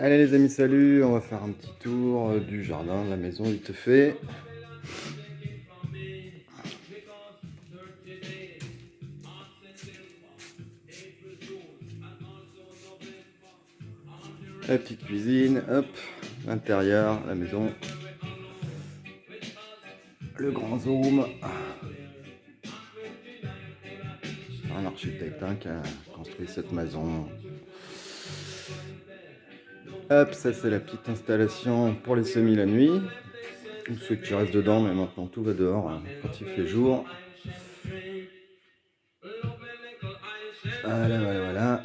Allez les amis, salut, on va faire un petit tour du jardin de la maison vite fait. La petite cuisine, hop, l'intérieur, la maison, le grand zoom. C'est un architecte qui a construit cette maison. Hop, ça c'est la petite installation pour les semis la nuit. Ou ceux qui restent dedans, mais maintenant tout va dehors quand il fait jour. Voilà, voilà, voilà.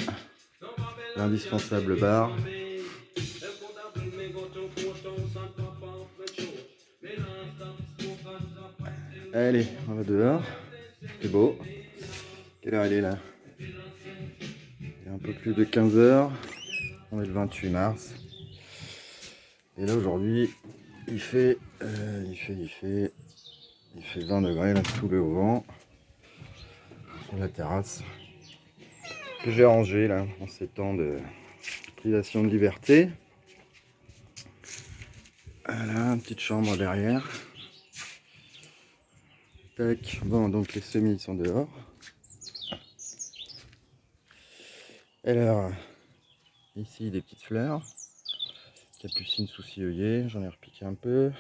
L'indispensable bar. Allez, on va dehors. C'est beau. Quelle heure il est là? Il est un peu plus de 15 heures. On est le 28 mars. Et là aujourd'hui, il fait 20 degrés là sous le vent sur la terrasse que j'ai rangée là en ces temps de privation de liberté. Voilà, une petite chambre derrière. Tac. Bon, donc les semis sont dehors. Alors, ici des petites fleurs. Capucine souci-œillet, j'en ai repiqué un peu.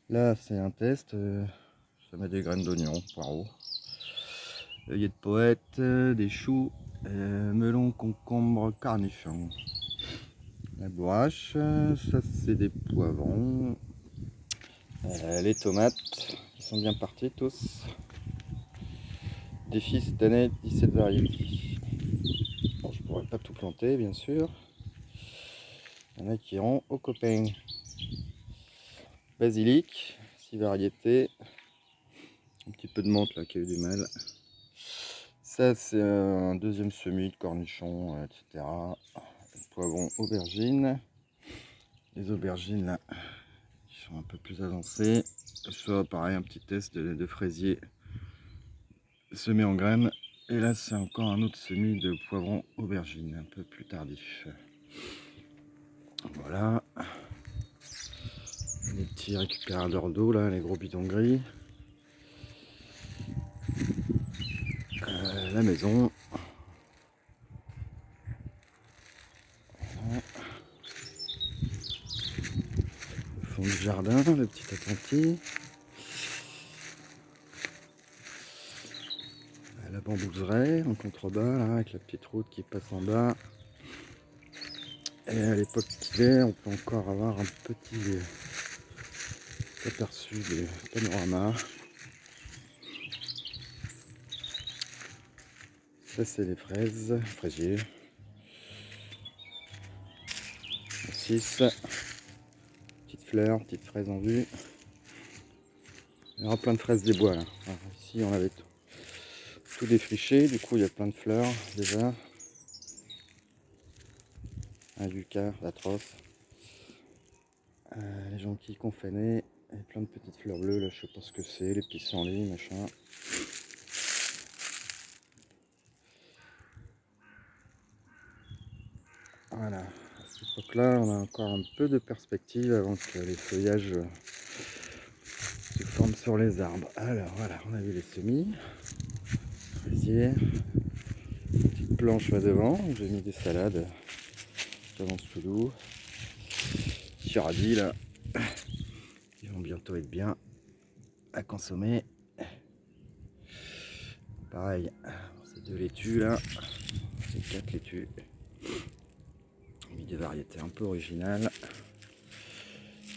Là, c'est un test. Ça met des graines d'oignon, poireaux. Œillet de poète, des choux, melon, concombre, cornichons. La bourrache, ça c'est des poivrons. Les tomates, qui sont bien partis tous. Défi cette année, 17 variétés. Bon, je pourrais pas tout planter, bien sûr. Il y en a qui iront aux copains. Basilic, 6 variétés. Un petit peu de menthe là qui a eu du mal. Ça c'est un deuxième semis de cornichons, etc. Poivrons, aubergines. Les aubergines là, qui sont un peu plus avancées. Soit pareil, un petit test de fraisier semé en graines. Et là c'est encore un autre semis de poivrons aubergines, un peu plus tardif. Voilà. Les petits récupérateurs d'eau là, les gros bidons gris. La maison. Voilà. Le fond du jardin, le petit appentis. La bambouseraie en contrebas là, avec la petite route qui passe en bas. Et à l'époque d'hiver, on peut encore avoir un petit aperçu du panorama. Ça c'est les fraises, fraisiers. 6. Petites fleurs, petites fraises en vue. Il y aura plein de fraises des bois là. Alors, ici on avait tout défriché, du coup il y a plein de fleurs déjà. Un lucas, atroce. Les jonquilles confanées. Et plein de petites fleurs bleues là, je sais pas ce que c'est, les pissenlits, machin. Voilà, à cette époque-là, on a encore un peu de perspective avant que les feuillages se forment sur les arbres. Alors voilà, on a vu les semis, fraisiers, petite planche là devant, où j'ai mis des salades, j'avance tout doux, petits radis là, qui vont bientôt être bien à consommer. Pareil, ces 2 laitues là, ces 4 laitues. J'ai mis des variétés un peu originales.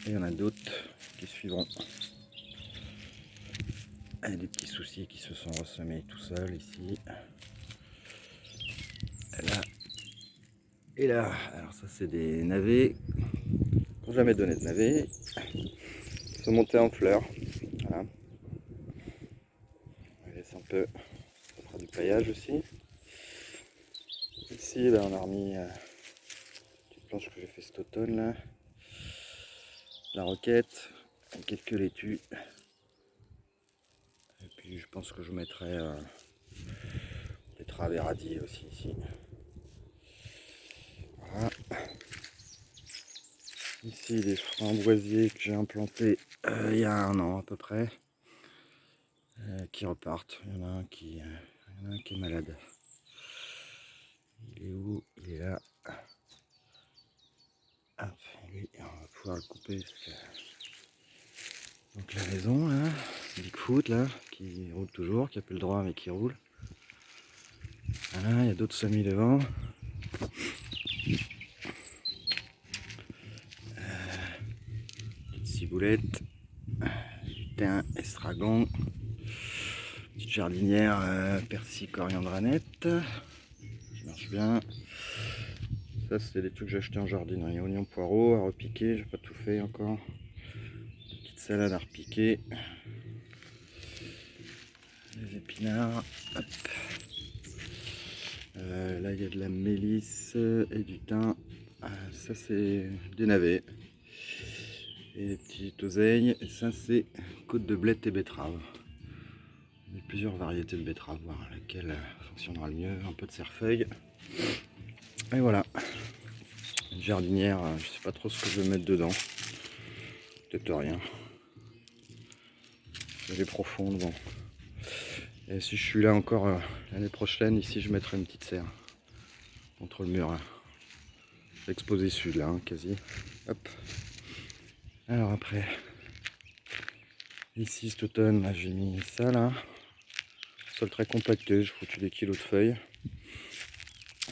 Et il y en a d'autres qui suivront. Et des petits soucis qui se sont ressemés tout seuls ici. Là. Et là. Alors ça c'est des navets. Ils n'ont jamais donné de navets. Ils sont montés en fleurs. Voilà. On laisse un peu. Ça fera du paillage aussi. Ici là, on a remis une petite planche que j'ai fait cet automne là. La roquette. Quelques laitues. Et puis je pense que je mettrai des travers radis aussi ici. Voilà. ici des framboisiers que j'ai implantés il y a 1 an à peu près, qui repartent. Il y en a un qui est malade. Il est où? Il est là. Hop, lui, on va pouvoir le couper. Donc la maison là, Bigfoot là, qui roule toujours, qui a plus le droit mais qui roule. Voilà, il y a d'autres semis devant. Petite ciboulette, du thym, estragon, petite jardinière, persil, coriandre, aneth. Ça marche bien. Ça c'est des trucs que j'ai acheté en jardinerie. Oignons, poireaux à repiquer, j'ai pas tout fait encore. Petite salade à repiquer. Les épinards. Hop. Là il y a de la mélisse et du thym. Ça c'est des navets. Et des petites oseilles. Et ça c'est côte de blette et betterave. Il y a plusieurs variétés de betterave, voir laquelle fonctionnera le mieux. Un peu de cerfeuil. Et voilà. Une jardinière, je sais pas trop ce que je vais mettre dedans. Peut-être rien. Elle est profonde, bon. Et si je suis là encore l'année prochaine, ici je mettrai une petite serre contre le mur. L'exposé sud là, hein, quasi. Hop. Alors après, ici cet automne, là j'ai mis ça là. Sol très compacté, j'ai foutu des kilos de feuilles.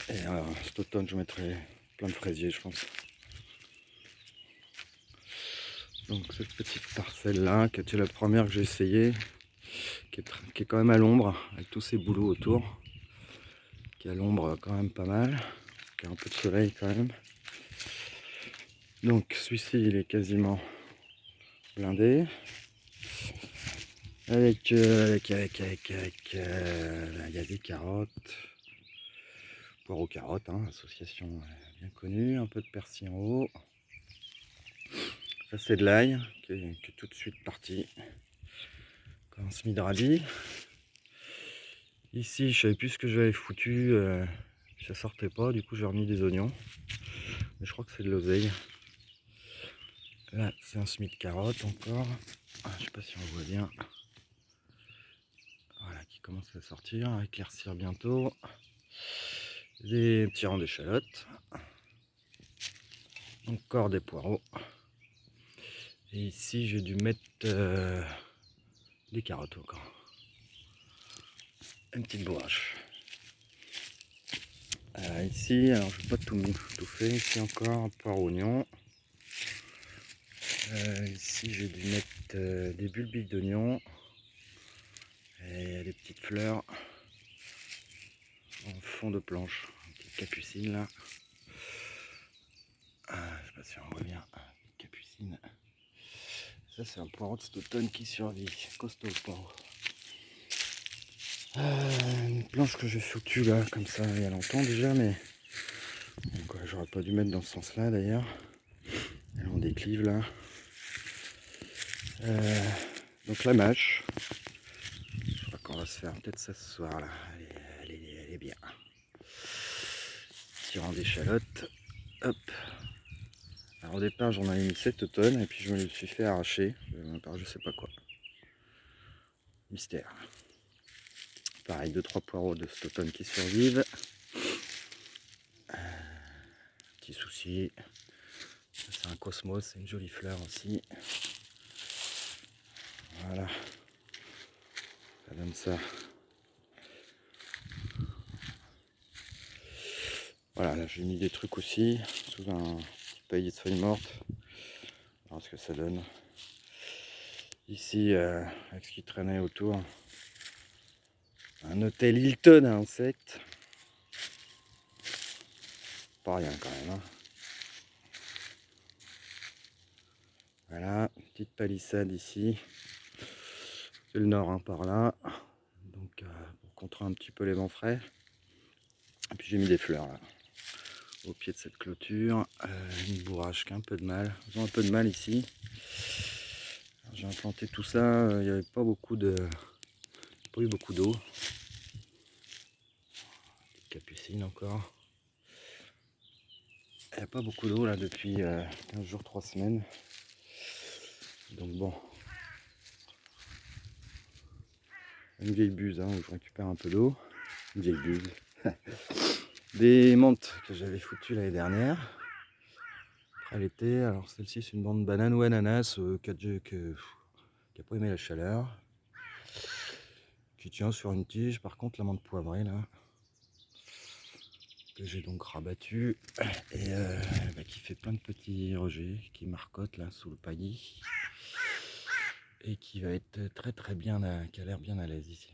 Et cet automne je mettrai plein de fraisiers je pense. Donc cette petite parcelle là, qui était la première que j'ai essayé, qui est quand même à l'ombre, avec tous ces bouleaux autour, qui est à l'ombre quand même pas mal, qui a un peu de soleil quand même. Donc celui-ci il est quasiment blindé. Avec, il y a des carottes, poireaux carottes, hein, association bien connue, un peu de persil en haut. Ça c'est de l'ail qui est tout de suite parti, comme semi-radis. Ici je savais plus ce que j'avais foutu, ça sortait pas, du coup j'ai remis des oignons. Mais je crois que c'est de l'oseille. Là c'est un semis de carottes encore. Je sais pas si on voit bien. Voilà, qui commence à sortir, à éclaircir bientôt. Des petits rangs d'échalotes. Encore des poireaux. Et ici j'ai dû mettre des carottes encore. Une petite bourrache. Ici, alors je vais pas tout fait. Ici encore un poireau oignon. Ici j'ai dû mettre des bulbes d'oignon. Et des petites fleurs en fond de planche. Une petite capucine là. Je sais pas si on voit bien. Capucine. Ça c'est un poireau de cet automne qui survit. Costaud le poireau. Une planche que j'ai foutue là comme ça il y a longtemps déjà, mais j'aurais pas dû mettre dans ce sens là d'ailleurs. Elle en déclive là. Donc la mâche. Je crois qu'on va se faire peut-être ça ce soir là. Elle est bien. Petit rang d'échalotes. Hop. Alors au départ j'en avais mis 7 automnes et puis je me le suis fait arracher par je sais pas quoi. Mystère. Pareil, 2-3 poireaux de cet automne qui survivent. Petit souci. C'est un cosmos, c'est une jolie fleur aussi. Voilà. Ça donne ça. Voilà, là j'ai mis des trucs aussi sous un petit paillet de feuilles mortes. On va voir ce que ça donne. Ici, avec ce qui traînait autour, un hôtel Hilton à insectes. Pas rien quand même. Hein. Voilà, petite palissade ici. C'est le nord hein, par là. Donc pour contrer un petit peu les vents frais. Et puis j'ai mis des fleurs là. Au pied de cette clôture. Une bourrache qui a un peu de mal. Ils ont un peu de mal ici. J'ai implanté tout ça, il n'y avait pas beaucoup de. Pas eu beaucoup d'eau. Capucine encore. Il n'y a pas beaucoup d'eau là depuis 15 jours, 3 semaines. Donc bon, une vieille buse où je récupère un peu d'eau. Une vieille buse. Des menthes que j'avais foutues l'année dernière. Après l'été, alors celle-ci c'est une bande banane ou ananas qui a pas aimé la chaleur. Qui tient sur une tige, par contre la menthe poivrée là. Que j'ai donc rabattu et qui fait plein de petits rejets, qui marcotte là sous le paillis. Et qui va être très bien, qui a l'air bien à l'aise ici.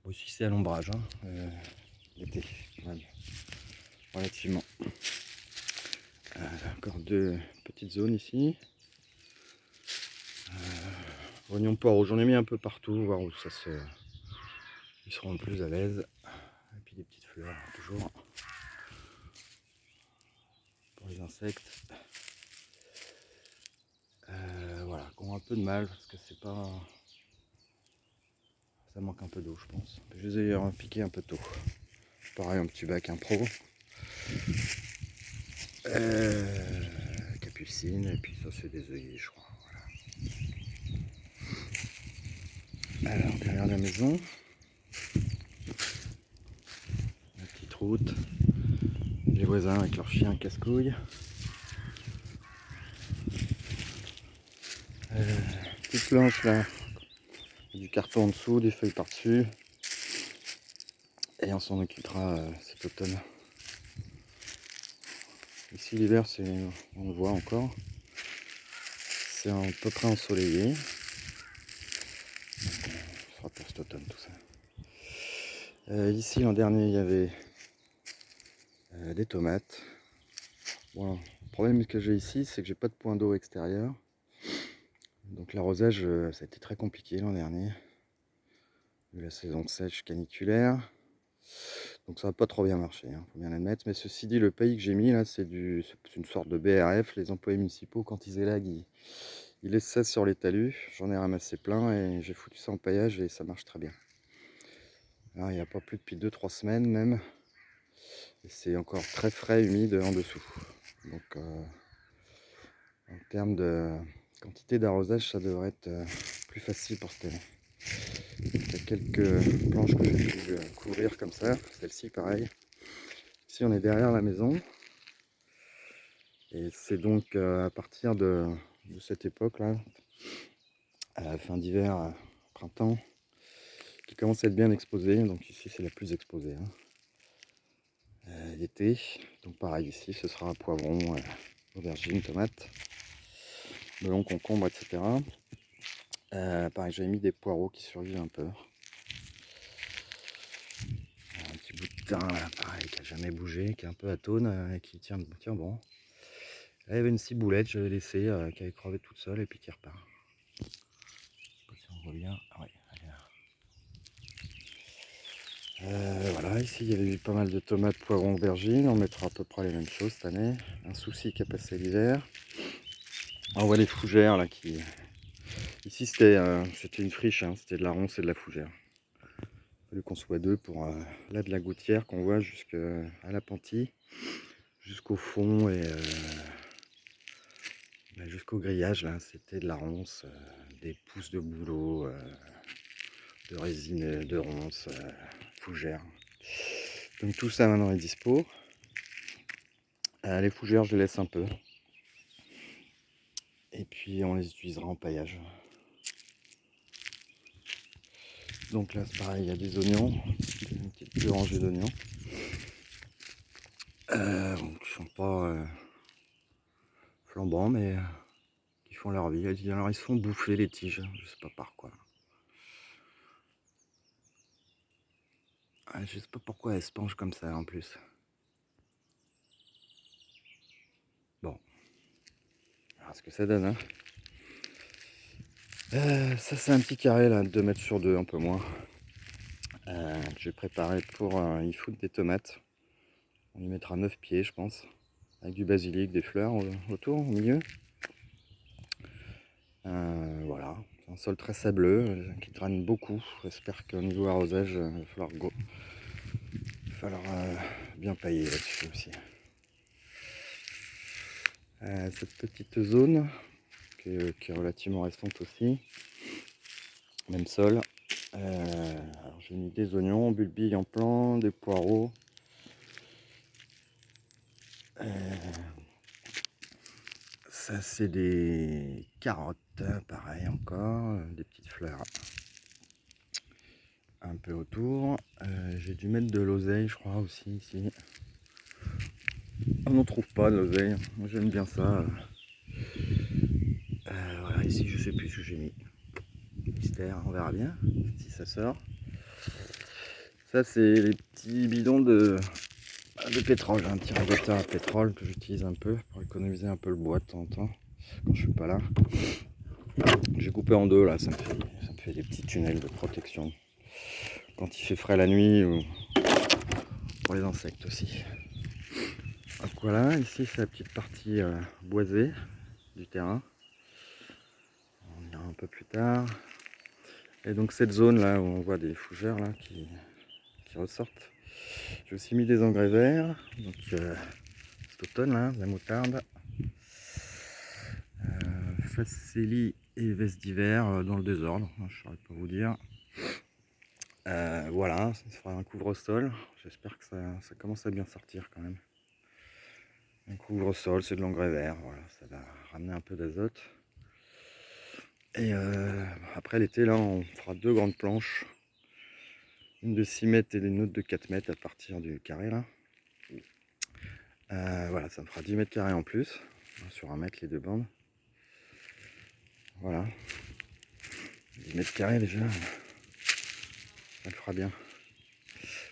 Aussi c'est à l'ombrage, l'été, même, relativement. Encore deux petites zones ici. Oignons poireaux, j'en ai mis un peu partout, voir où ils seront le plus à l'aise. Et puis des petites fleurs, toujours. Pour les insectes. Voilà, qui ont un peu de mal, parce que c'est pas... Ça manque un peu d'eau, je pense. Je les ai piqués un peu tôt. Pareil, un petit bac impro. Capucine, et puis ça c'est des œillets, je crois. Voilà. Alors, derrière la maison, la petite route, les voisins avec leurs chiens casse-couilles. Petite planche là, du carton en dessous, des feuilles par-dessus. Et on s'en occupera cet automne. Ici l'hiver, on le voit encore, c'est à peu près ensoleillé. Donc, ce sera pour cet automne tout ça. Ici l'an dernier il y avait des tomates. Bon, le problème que j'ai ici, c'est que j'ai pas de point d'eau extérieur. Donc l'arrosage, ça a été très compliqué l'an dernier, vu la saison sèche caniculaire. Donc ça n'a pas trop bien marché, faut bien l'admettre. Mais ceci dit, le pays que j'ai mis là, c'est une sorte de BRF. Les employés municipaux, quand ils élaguent, ils laissent ça sur les talus. J'en ai ramassé plein et j'ai foutu ça en paillage et ça marche très bien. Alors il n'y a pas plus depuis 2-3 semaines même. Et c'est encore très frais, humide en dessous. Donc en termes de quantité d'arrosage, ça devrait être plus facile pour cette année. Il y a quelques planches que j'ai pu couvrir comme ça. Celle-ci pareil. Ici on est derrière la maison. Et c'est donc à partir de cette époque-là, à la fin d'hiver, printemps, qui commence à être bien exposée. Donc ici c'est la plus exposée. L'été, donc pareil ici ce sera poivron, aubergine, tomate, melon, concombre, etc. Pareil, j'avais mis des poireaux qui survivent un peu. Un petit bout de thym là, pareil, qui a jamais bougé, qui est un peu atone et qui tient bon. Là, il y avait une ciboulette, je l'ai laissée, qui avait crevé toute seule et puis qui repart. Je sais pas si on voit bien. Ah ouais, elle est là. Voilà, ici il y avait eu pas mal de tomates, poivrons, aubergines. On mettra à peu près les mêmes choses cette année. Un souci qui a passé l'hiver. On voit les fougères là qui. Ici c'était une friche, c'était de la ronce et de la fougère. Il a fallu qu'on soit deux pour là de la gouttière qu'on voit jusqu'à la pentille, jusqu'au fond et jusqu'au grillage là, c'était de la ronce, des pousses de bouleau, de résine de ronce, fougère. Donc tout ça maintenant est dispo. Les fougères je les laisse un peu. Et puis on les utilisera en paillage. Donc là c'est pareil, il y a des oignons, une petite rangée d'oignons. Qui sont pas flambants mais qui font leur vie. Alors ils se font bouffer les tiges, je sais pas par quoi. Je sais pas pourquoi elles se penchent comme ça en plus. Bon, on verra ce que ça donne. Ça c'est un petit carré là, 2 mètres sur 2, un peu moins. Que j'ai préparé pour y foutre des tomates. On y mettra 9 pieds je pense. Avec du basilic, des fleurs autour, au milieu. Voilà, c'est un sol très sableux qui draine beaucoup. J'espère qu'au niveau arrosage, il va falloir bien pailler là-dessus aussi. Cette petite zone qui est relativement récente aussi, même sol. Alors j'ai mis des oignons, bulbilles en plan, des poireaux. Ça c'est des carottes, pareil encore, des petites fleurs un peu autour. J'ai dû mettre de l'oseille je crois aussi ici. On n'en trouve pas de l'oseille, moi j'aime bien ça. Voilà, ici je sais plus ce que j'ai mis. Mystère, on verra bien si ça sort. Ça c'est les petits bidons de pétrole, un petit ragoteur à pétrole que j'utilise un peu pour économiser un peu le bois de temps en temps quand je suis pas là. J'ai coupé en deux là, ça me fait des petits tunnels de protection quand il fait frais la nuit ou pour les insectes aussi. Donc voilà, ici c'est la petite partie boisée du terrain. On ira un peu plus tard. Et donc cette zone là où on voit des fougères là qui ressortent. J'ai aussi mis des engrais verts, donc cet automne là, de la moutarde. Facélie et veste d'hiver dans le désordre, je ne saurais pas vous dire. Voilà, ça fera un couvre-sol. J'espère que ça commence à bien sortir quand même. Un couvre-sol, c'est de l'engrais vert, voilà, ça va ramener un peu d'azote. Et après l'été, là, on fera deux grandes planches. Une de 6 mètres et une autre de 4 mètres à partir du carré là. Voilà, ça me fera 10 mètres carrés en plus, sur 1 mètre les deux bandes. Voilà. 10 mètres carrés déjà, ça le fera bien.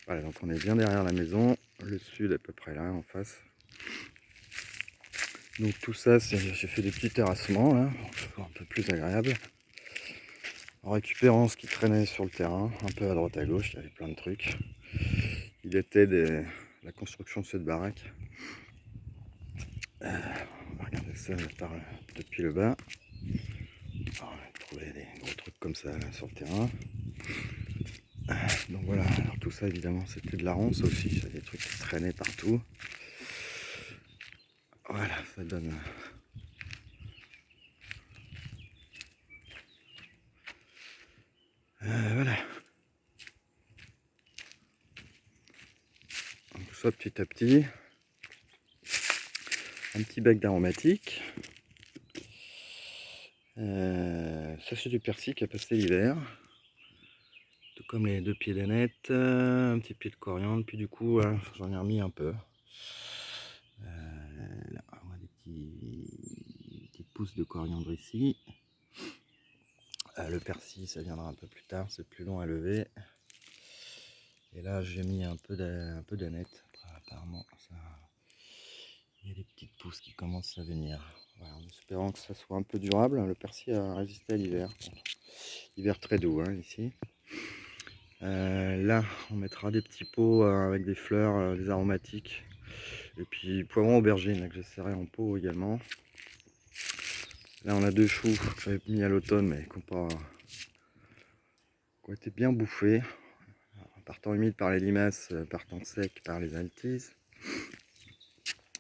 Voilà, donc on est bien derrière la maison, le sud à peu près là en face. Donc tout ça, j'ai fait des petits terrassements là, pour que ce soit un peu plus agréable. En récupérant ce qui traînait sur le terrain, un peu à droite à gauche, il y avait plein de trucs. Il était la construction de cette baraque. On va regarder ça depuis le bas. Alors, on va trouver des gros trucs comme ça là, sur le terrain. Donc voilà, alors tout ça évidemment c'était de la ronce aussi, il y a des trucs qui traînaient partout. Voilà, ça donne... voilà. Donc tout ça petit à petit. Un petit bac d'aromatique. Ça c'est du persil qui a passé l'hiver. Tout comme les 2 pieds d'aneth, un petit pied de coriandre, puis du coup j'en ai remis un peu. Là, on a des petites pousses de coriandre ici. Le persil ça viendra un peu plus tard, c'est plus long à lever. Et là j'ai mis un peu d'aneth. Apparemment il y a des petites pousses qui commencent à venir. Voilà, en espérant que ça soit un peu durable. Le persil a résisté à l'hiver. Hiver très doux hein, ici. Là on mettra des petits pots avec des fleurs, des aromatiques. Et puis poivron aubergine là, que j'essaierai en pot également. Là on a 2 choux que j'avais mis à l'automne mais qui ont été bien bouffés. Partant humide par les limaces, partant sec par les altises.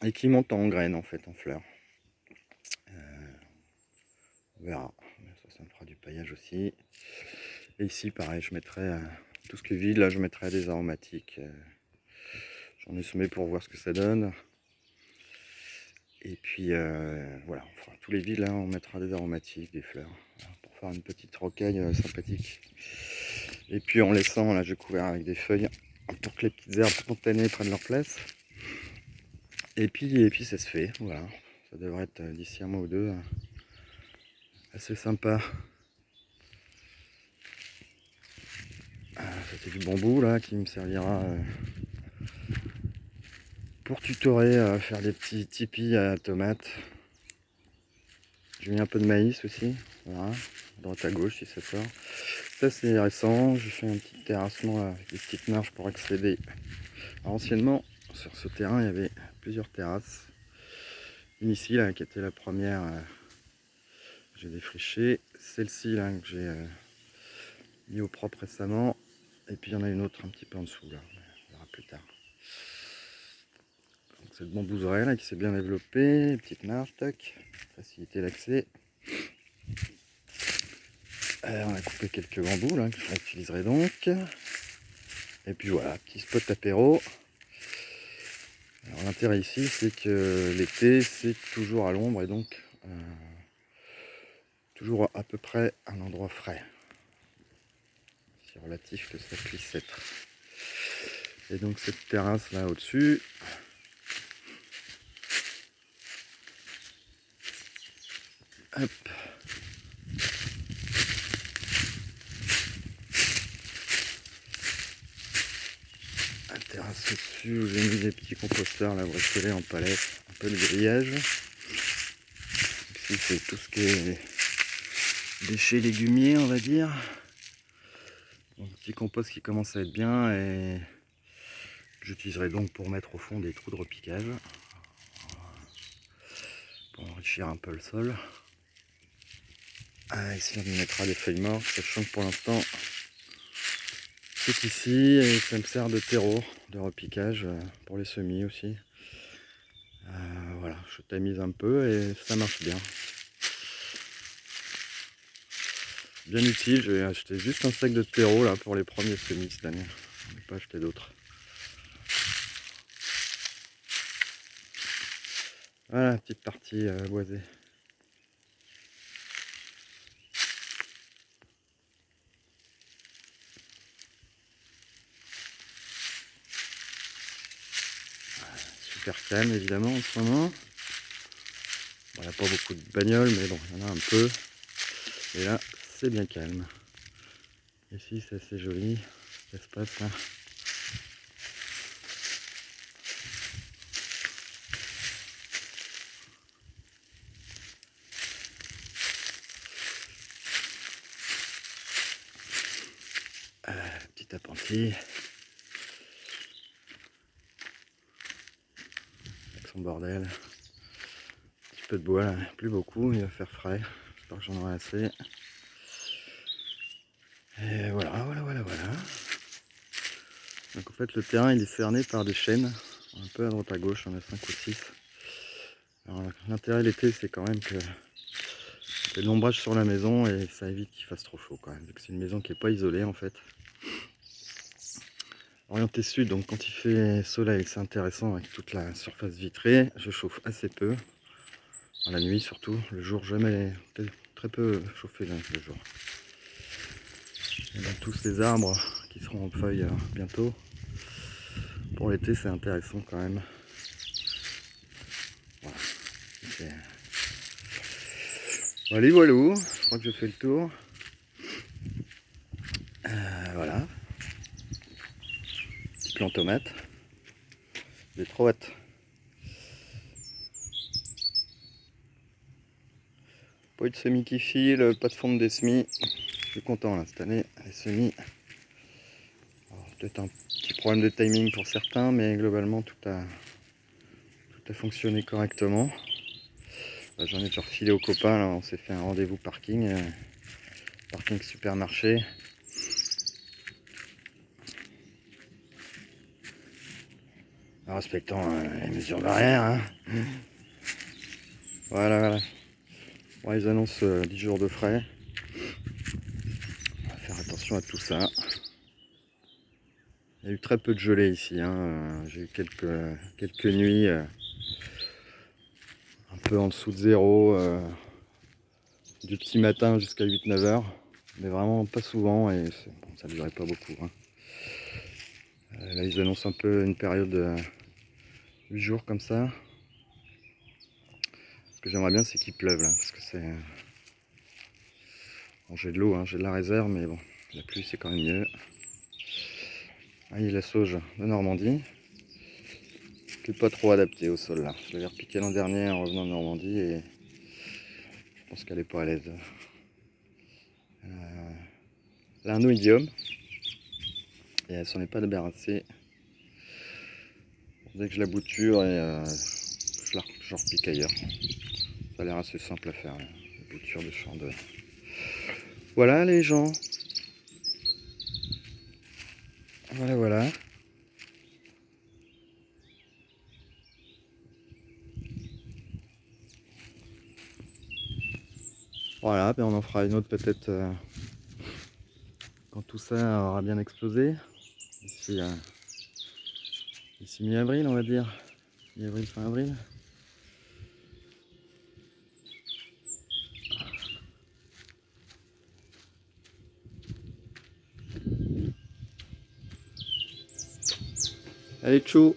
Et qui montent en graines en fait, en fleurs. On verra. Ça me fera du paillage aussi. Et ici pareil, je mettrai tout ce qui est vide, là je mettrai des aromatiques. J'en ai semé pour voir ce que ça donne. Et puis voilà, on fera tous les vides là, on mettra des aromatiques, des fleurs. Voilà, pour faire une petite rocaille sympathique. Et puis en laissant, là j'ai couvert avec des feuilles pour que les petites herbes spontanées prennent leur place. Et puis ça se fait, voilà. Ça devrait être d'ici un mois ou deux assez sympa. C'était du bambou là qui me servira pour tutorer à faire des petits tipis à tomates. J'ai mis un peu de maïs aussi, voilà, droite à gauche si ça sort. Ça c'est récent, j'ai fait un petit terrassement là, avec des petites marches pour accéder. Alors, anciennement sur ce terrain il y avait plusieurs terrasses. Une ici là qui était la première, j'ai défriché. Celle-ci là que j'ai mis au propre récemment. Et puis il y en a une autre un petit peu en dessous là, on verra plus tard. C'est le bambouserai là qui s'est bien développé, petite marge, tac, faciliter l'accès. On a coupé quelques bambous là que je réutiliserai donc. Et puis voilà, petit spot apéro. Alors l'intérêt ici c'est que l'été c'est toujours à l'ombre et donc toujours à peu près un endroit frais. C'est relatif que ça puisse être. Et donc cette terrasse là au-dessus. Hop. La terrasse au-dessus où j'ai mis des petits composteurs là bricolés en palette, un peu de grillage. Ici c'est tout ce qui est déchets légumiers on va dire. Un petit compost qui commence à être bien et j'utiliserai donc pour mettre au fond des trous de repiquage pour enrichir un peu le sol. Ici on y mettra des feuilles mortes, sachant que pour l'instant c'est ici et ça me sert de terreau de repiquage pour les semis aussi. Voilà, je tamise un peu et ça marche bien. Bien utile, j'ai acheté juste un sac de terreau là pour les premiers semis cette année. Je n'ai pas acheté d'autres. Voilà, petite partie boisée. Super calme évidemment en ce moment. Bon, il n'y a pas beaucoup de bagnoles, mais bon, il y en a un peu. Et là, c'est bien calme. Ici, c'est assez joli, cet espace là. Petit appentis. Avec son bordel. Un petit peu de bois là, plus beaucoup, il va faire frais. J'espère que j'en aurai assez. Et voilà. Donc en fait le terrain il est cerné par des chênes, un peu à droite à gauche, on a 5 ou 6. Alors l'intérêt l'été c'est quand même que c'est de l'ombrage sur la maison et ça évite qu'il fasse trop chaud quand même, vu que c'est une maison qui n'est pas isolée en fait. Orienté sud, donc quand il fait soleil c'est intéressant avec toute la surface vitrée. Je chauffe assez peu, la nuit surtout, le jour jamais, très peu chauffé le jour. Et donc tous ces arbres qui seront en feuilles bientôt. Pour l'été c'est intéressant quand même. Voilà, voilà, je crois que je fais le tour. Voilà. Petit plant tomate. J'ai trop hâte. Pas eu de semis qui file, pas de fonte des semis. Je suis content là cette année, les semis. Peut-être un petit problème de timing pour certains, mais globalement tout a fonctionné correctement. J'en ai déjà refilé aux copains, là, on s'est fait un rendez-vous parking. Parking supermarché. En respectant les mesures barrières. Hein. Voilà. Bon, ils annoncent 10 jours de frais. On va faire attention à tout ça. Il y a eu très peu de gelée ici. Hein. J'ai eu quelques nuits un peu en dessous de zéro. Du petit matin jusqu'à 8-9 heures. Mais vraiment pas souvent et bon, ça ne durait pas beaucoup. Hein. Là ils annoncent un peu une période de 8 jours comme ça. Ce que j'aimerais bien c'est qu'il pleuve là. Parce que c'est... Bon, j'ai de l'eau, hein, j'ai de la réserve, mais bon, la pluie c'est quand même mieux. Ah, il y a la sauge de Normandie, qui n'est pas trop adaptée au sol là. Je l'avais repiqué l'an dernier en revenant de Normandie et je pense qu'elle n'est pas à l'aise. Elle a un oïdium et elle s'en est pas débarrassée. Dès que je la bouture et je repique ailleurs. Ça a l'air assez simple à faire, la bouture de champ de... Voilà les gens. Voilà. Voilà, ben on en fera une autre peut-être quand tout ça aura bien explosé. Ici mi-avril, on va dire. Mi-avril, fin avril. Allez, tchou!